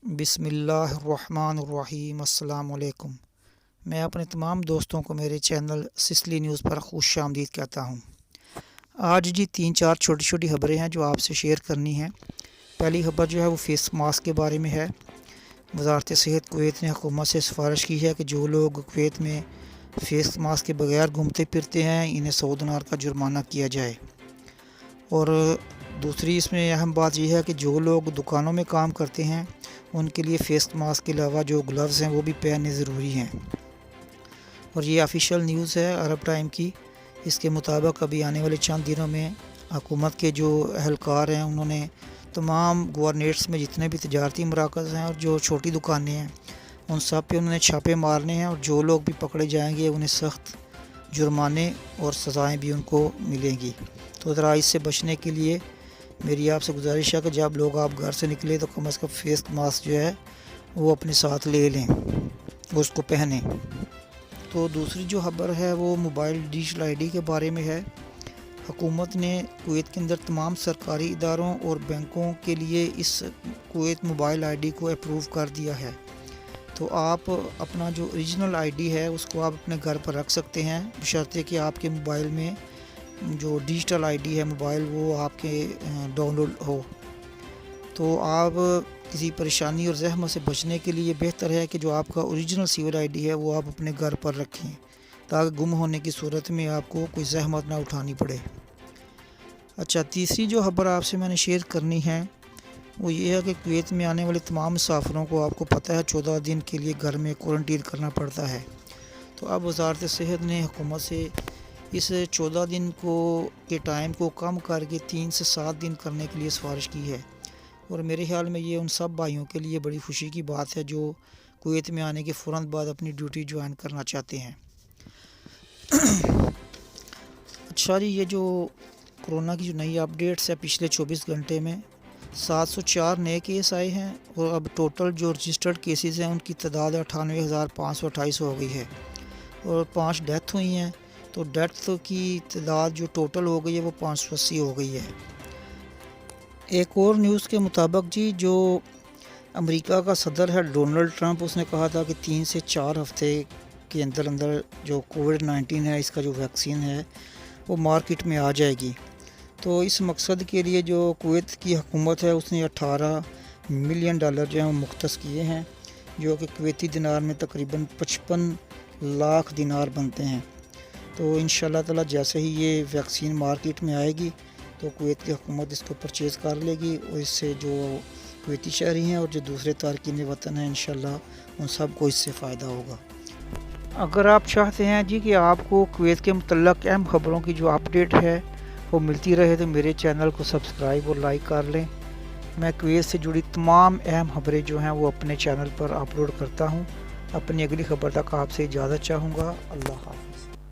بسم اللہ الرحمن الرحیم۔ السلام علیکم۔ میں اپنے تمام دوستوں کو میرے چینل سسلی نیوز پر خوش آمدید کہتا ہوں۔ آج 3-4 چھوٹی چھوٹی خبریں ہیں جو آپ سے شیئر کرنی ہیں۔ پہلی خبر جو ہے وہ فیس ماسک کے بارے میں ہے۔ وزارت صحت کویت نے حکومت سے سفارش کی ہے کہ جو لوگ کویت میں فیس ماسک کے بغیر گھومتے پھرتے ہیں انہیں $100 کا جرمانہ کیا جائے۔ اور دوسری اس میں اہم بات یہ ہے کہ جو لوگ دکانوں میں کام کرتے ہیں ان کے لیے فیس ماسک کے علاوہ جو گلوز ہیں وہ بھی پہننے ضروری ہیں۔ اور یہ آفیشیل نیوز ہے عرب ٹائم کی۔ اس کے مطابق ابھی آنے والے چند دنوں میں حکومت کے جو اہلکار ہیں انہوں نے تمام گورنیٹس میں جتنے بھی تجارتی مراکز ہیں اور جو چھوٹی دکانیں ہیں ان سب پہ انہوں نے چھاپے مارنے ہیں، اور جو لوگ بھی پکڑے جائیں گے انہیں سخت جرمانے اور سزائیں بھی ان کو ملیں گی۔ تو ذرا اس سے بچنے کے لیے میری آپ سے گزارش ہے کہ جب لوگ آپ گھر سے نکلے تو کم از کم فیس ماسک جو ہے وہ اپنے ساتھ لے لیں اور اس کو پہنیں۔ تو دوسری جو خبر ہے وہ موبائل ڈیجیٹل آئی ڈی کے بارے میں ہے۔ حکومت نے کویت کے اندر تمام سرکاری اداروں اور بینکوں کے لیے اس کویت موبائل آئی ڈی کو اپروو کر دیا ہے۔ تو آپ اپنا جو اوریجنل آئی ڈی ہے اس کو آپ اپنے گھر پر رکھ سکتے ہیں، بشرطے کہ آپ کے موبائل میں جو ڈیجیٹل آئی ڈی ہے موبائل وہ آپ کے ڈاؤن لوڈ ہو۔ تو آپ کسی پریشانی اور زحمت سے بچنے کے لیے بہتر ہے کہ جو آپ کا اوریجنل سیول آئی ڈی ہے وہ آپ اپنے گھر پر رکھیں تاکہ گم ہونے کی صورت میں آپ کو کوئی زحمت نہ اٹھانی پڑے۔ اچھا، تیسری جو خبر آپ سے میں نے شیئر کرنی ہے وہ یہ ہے کہ کویت میں آنے والے تمام مسافروں کو آپ کو پتہ ہے 14 دن کے لیے گھر میں کوارنٹین کرنا پڑتا ہے۔ تو اب وزارت صحت نے حکومت سے اس 14 دن کے ٹائم کو کم کر کے 3 سے 7 دن کرنے کے لیے سفارش کی ہے، اور میرے خیال میں یہ ان سب بھائیوں کے لیے بڑی خوشی کی بات ہے جو کویت میں آنے کے فوراً بعد اپنی ڈیوٹی جوائن کرنا چاہتے ہیں۔ اچھا جی، یہ جو کرونا کی جو نئی اپڈیٹس ہے پچھلے 24 گھنٹے میں 704 نئے کیس آئے ہیں، اور اب ٹوٹل جو رجسٹرڈ کیسز ہیں ان کی تعداد 98,528 ہو گئی ہے، اور 5 ڈیتھ ہوئی ہیں۔ تو ڈیتھ کی تعداد جو ٹوٹل ہو گئی ہے وہ 580 ہو گئی ہے۔ ایک اور نیوز کے مطابق جی جو امریکہ کا صدر ہے ڈونلڈ ٹرمپ، اس نے کہا تھا کہ 3 سے 4 ہفتے کے اندر جو کووڈ-19 ہے اس کا جو ویکسین ہے وہ مارکیٹ میں آ جائے گی۔ تو اس مقصد کے لیے جو کویت کی حکومت ہے اس نے $18 ملین جو ہیں وہ مختص کیے ہیں، جو کہ کویتی دینار میں تقریباً 55 لاکھ دینار بنتے ہیں۔ تو انشاءاللہ تعالی جیسے ہی یہ ویکسین مارکیٹ میں آئے گی تو کویت کی حکومت اس کو پرچیز کر لے گی، اور اس سے جو کویتی شہری ہیں اور جو دوسرے تارکین وطن ہیں انشاءاللہ ان سب کو اس سے فائدہ ہوگا۔ اگر آپ چاہتے ہیں جی کہ آپ کو کویت کے متعلق اہم خبروں کی جو اپڈیٹ ہے وہ ملتی رہے تو میرے چینل کو سبسکرائب اور لائک کر لیں۔ میں کویت سے جڑی تمام اہم خبریں جو ہیں وہ اپنے چینل پر اپلوڈ کرتا ہوں۔ اپنی اگلی خبر تک آپ سے اجازت چاہوں گا۔ اللہ حافظ۔